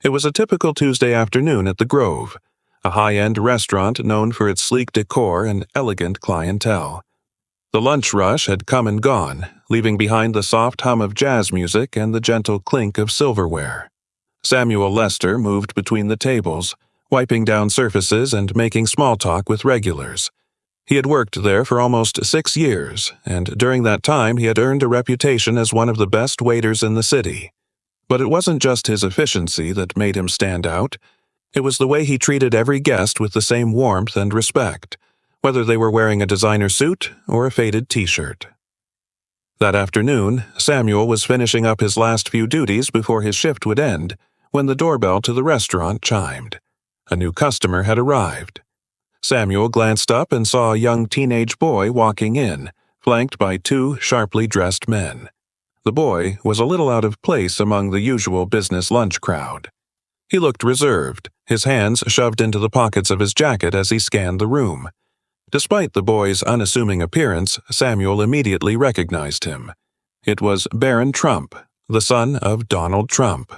It was a typical Tuesday afternoon at the Grove, a high-end restaurant known for its sleek decor and elegant clientele. The lunch rush had come and gone, leaving behind the soft hum of jazz music and the gentle clink of silverware. Samuel Lester moved between the tables, wiping down surfaces and making small talk with regulars. He had worked there for almost 6 years, and during that time he had earned a reputation as one of the best waiters in the city. But it wasn't just his efficiency that made him stand out. It was the way he treated every guest with the same warmth and respect, whether they were wearing a designer suit or a faded t-shirt. That afternoon, Samuel was finishing up his last few duties before his shift would end when the doorbell to the restaurant chimed. A new customer had arrived. Samuel glanced up and saw a young teenage boy walking in, flanked by 2 sharply dressed men. The boy was a little out of place among the usual business lunch crowd. He looked reserved, his hands shoved into the pockets of his jacket as he scanned the room. Despite the boy's unassuming appearance, Samuel immediately recognized him. It was Barron Trump, the son of Donald Trump.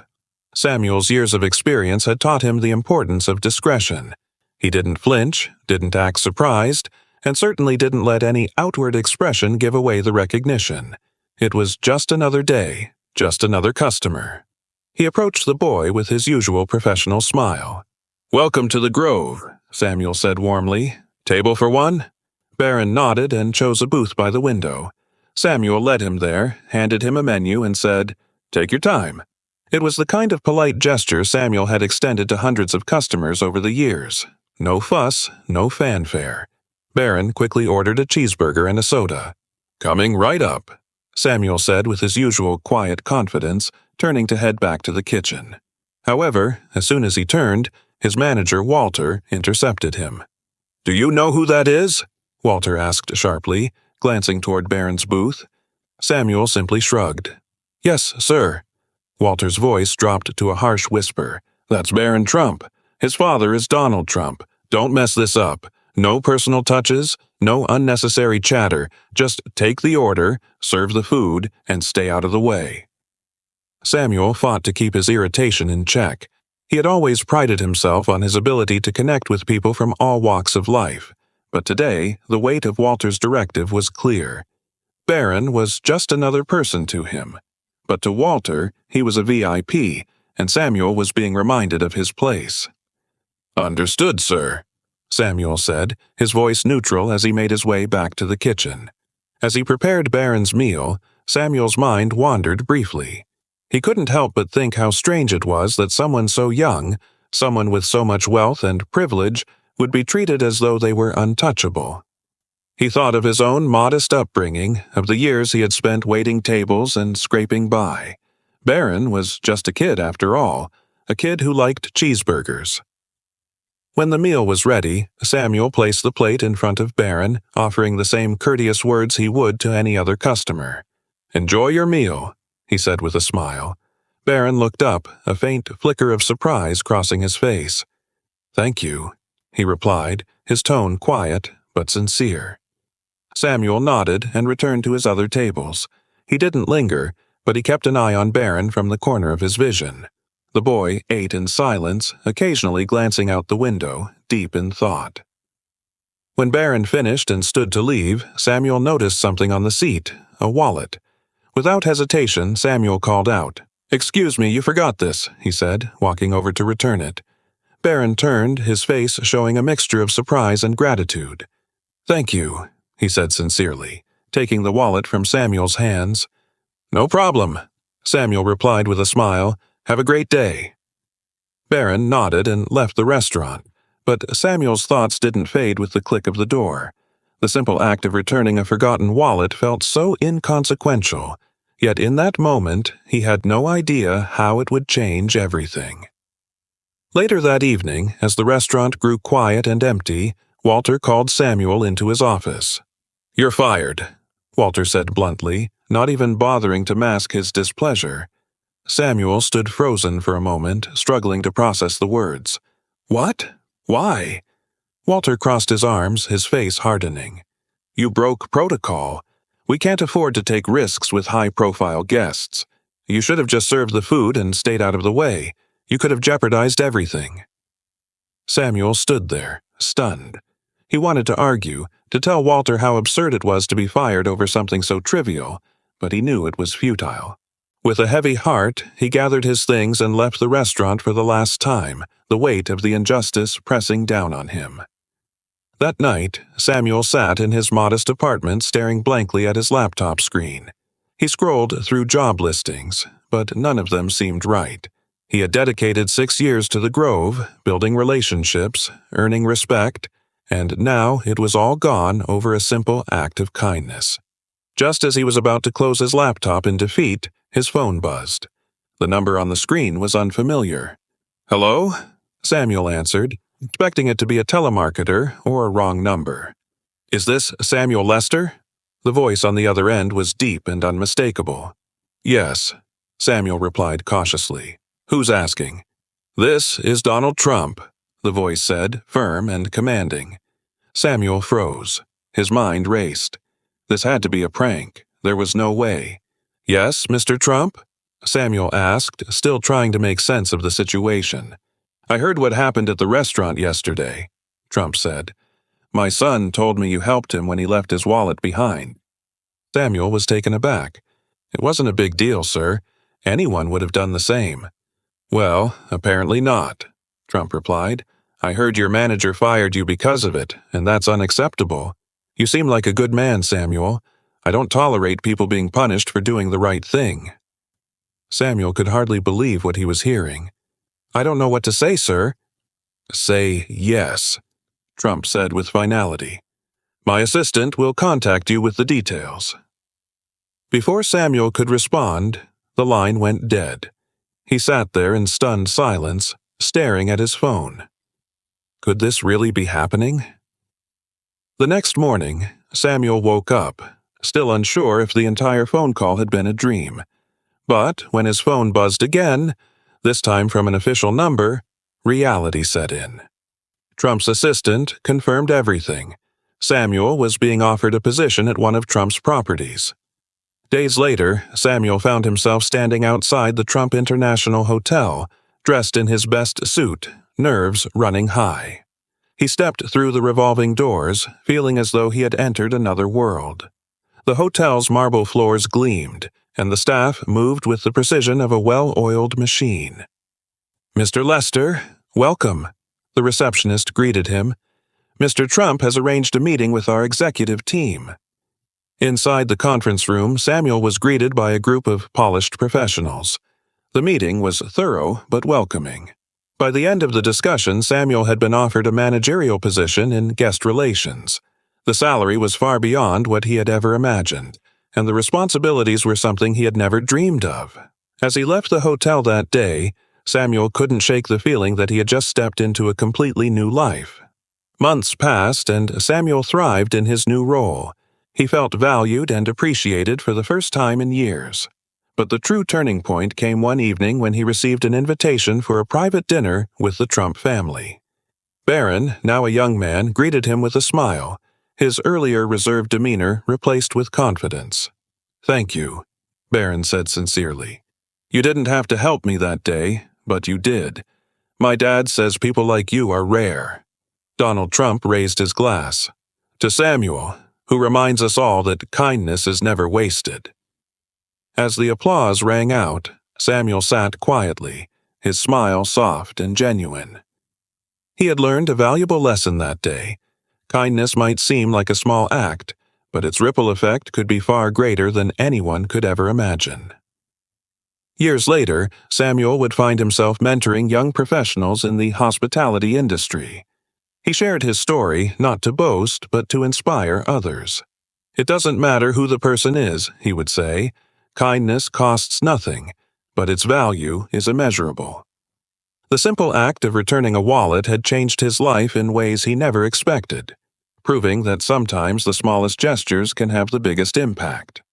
Samuel's years of experience had taught him the importance of discretion. He didn't flinch, didn't act surprised, and certainly didn't let any outward expression give away the recognition. It was just another day, just another customer. He approached the boy with his usual professional smile. "Welcome to the Grove," Samuel said warmly. "Table for one?" Barron nodded and chose a booth by the window. Samuel led him there, handed him a menu, and said, "Take your time." It was the kind of polite gesture Samuel had extended to hundreds of customers over the years. No fuss, no fanfare. Barron quickly ordered a cheeseburger and a soda. "Coming right up," Samuel said with his usual quiet confidence, turning to head back to the kitchen. However, as soon as he turned, his manager, Walter, intercepted him. "Do you know who that is?" Walter asked sharply, glancing toward Barron's booth. Samuel simply shrugged. "Yes, sir." Walter's voice dropped to a harsh whisper. "That's Barron Trump. His father is Donald Trump. Don't mess this up. No personal touches, no unnecessary chatter. Just take the order, serve the food, and stay out of the way." Samuel fought to keep his irritation in check. He had always prided himself on his ability to connect with people from all walks of life. But today, the weight of Walter's directive was clear. Barron was just another person to him. But to Walter, he was a VIP, and Samuel was being reminded of his place. "Understood, sir," Samuel said, his voice neutral as he made his way back to the kitchen. As he prepared Barron's meal, Samuel's mind wandered briefly. He couldn't help but think how strange it was that someone so young, someone with so much wealth and privilege, would be treated as though they were untouchable. He thought of his own modest upbringing, of the years he had spent waiting tables and scraping by. Barron was just a kid after all, a kid who liked cheeseburgers. When the meal was ready, Samuel placed the plate in front of Barron, offering the same courteous words he would to any other customer. "Enjoy your meal," he said with a smile. Barron looked up, a faint flicker of surprise crossing his face. "Thank you," he replied, his tone quiet but sincere. Samuel nodded and returned to his other tables. He didn't linger, but he kept an eye on Barron from the corner of his vision. The boy ate in silence, occasionally glancing out the window, deep in thought. When Barron finished and stood to leave, Samuel noticed something on the seat, a wallet. Without hesitation, Samuel called out. "Excuse me, you forgot this," he said, walking over to return it. Barron turned, his face showing a mixture of surprise and gratitude. "Thank you," he said sincerely, taking the wallet from Samuel's hands. "No problem," Samuel replied with a smile. "Have a great day." Barron nodded and left the restaurant, but Samuel's thoughts didn't fade with the click of the door. The simple act of returning a forgotten wallet felt so inconsequential, yet in that moment he had no idea how it would change everything. Later that evening, as the restaurant grew quiet and empty, Walter called Samuel into his office. "You're fired," Walter said bluntly, not even bothering to mask his displeasure. Samuel stood frozen for a moment, struggling to process the words. "What? Why?" Walter crossed his arms, his face hardening. "You broke protocol. We can't afford to take risks with high-profile guests. You should have just served the food and stayed out of the way. You could have jeopardized everything." Samuel stood there, stunned. He wanted to argue, to tell Walter how absurd it was to be fired over something so trivial, but he knew it was futile. With a heavy heart, he gathered his things and left the restaurant for the last time, the weight of the injustice pressing down on him. That night, Samuel sat in his modest apartment staring blankly at his laptop screen. He scrolled through job listings, but none of them seemed right. He had dedicated 6 years to the Grove, building relationships, earning respect, and now it was all gone over a simple act of kindness. Just as he was about to close his laptop in defeat, his phone buzzed. The number on the screen was unfamiliar. "Hello?" Samuel answered, expecting it to be a telemarketer or a wrong number. "Is this Samuel Lester?" The voice on the other end was deep and unmistakable. "Yes," Samuel replied cautiously. "Who's asking?" "This is Donald Trump," the voice said, firm and commanding. Samuel froze. His mind raced. This had to be a prank. There was no way. "Yes, Mr. Trump?" Samuel asked, still trying to make sense of the situation. "I heard what happened at the restaurant yesterday," Trump said. "My son told me you helped him when he left his wallet behind." Samuel was taken aback. "It wasn't a big deal, sir. Anyone would have done the same." "Well, apparently not," Trump replied. "I heard your manager fired you because of it, and that's unacceptable. You seem like a good man, Samuel. I don't tolerate people being punished for doing the right thing." Samuel could hardly believe what he was hearing. "I don't know what to say, sir." "Say yes," Trump said with finality. "My assistant will contact you with the details." Before Samuel could respond, the line went dead. He sat there in stunned silence, staring at his phone. Could this really be happening? The next morning, Samuel woke up, still unsure if the entire phone call had been a dream. But when his phone buzzed again, this time from an official number, reality set in. Trump's assistant confirmed everything. Samuel was being offered a position at one of Trump's properties. Days later, Samuel found himself standing outside the Trump International Hotel, dressed in his best suit, nerves running high. He stepped through the revolving doors, feeling as though he had entered another world. The hotel's marble floors gleamed, and the staff moved with the precision of a well-oiled machine. "Mr. Lester, welcome," the receptionist greeted him. "Mr. Trump has arranged a meeting with our executive team." Inside the conference room, Samuel was greeted by a group of polished professionals. The meeting was thorough but welcoming. By the end of the discussion, Samuel had been offered a managerial position in guest relations. The salary was far beyond what he had ever imagined, and the responsibilities were something he had never dreamed of. As he left the hotel that day, Samuel couldn't shake the feeling that he had just stepped into a completely new life. Months passed, and Samuel thrived in his new role. He felt valued and appreciated for the first time in years. But the true turning point came one evening when he received an invitation for a private dinner with the Trump family. Barron, now a young man, greeted him with a smile, his earlier reserved demeanor replaced with confidence. "Thank you," Barron said sincerely. "You didn't have to help me that day, but you did. My dad says people like you are rare." Donald Trump raised his glass. "To Samuel, who reminds us all that kindness is never wasted." As the applause rang out, Samuel sat quietly, his smile soft and genuine. He had learned a valuable lesson that day. Kindness might seem like a small act, but its ripple effect could be far greater than anyone could ever imagine. Years later, Samuel would find himself mentoring young professionals in the hospitality industry. He shared his story not to boast, but to inspire others. "It doesn't matter who the person is," he would say. "Kindness costs nothing, but its value is immeasurable." The simple act of returning a wallet had changed his life in ways he never expected, proving that sometimes the smallest gestures can have the biggest impact.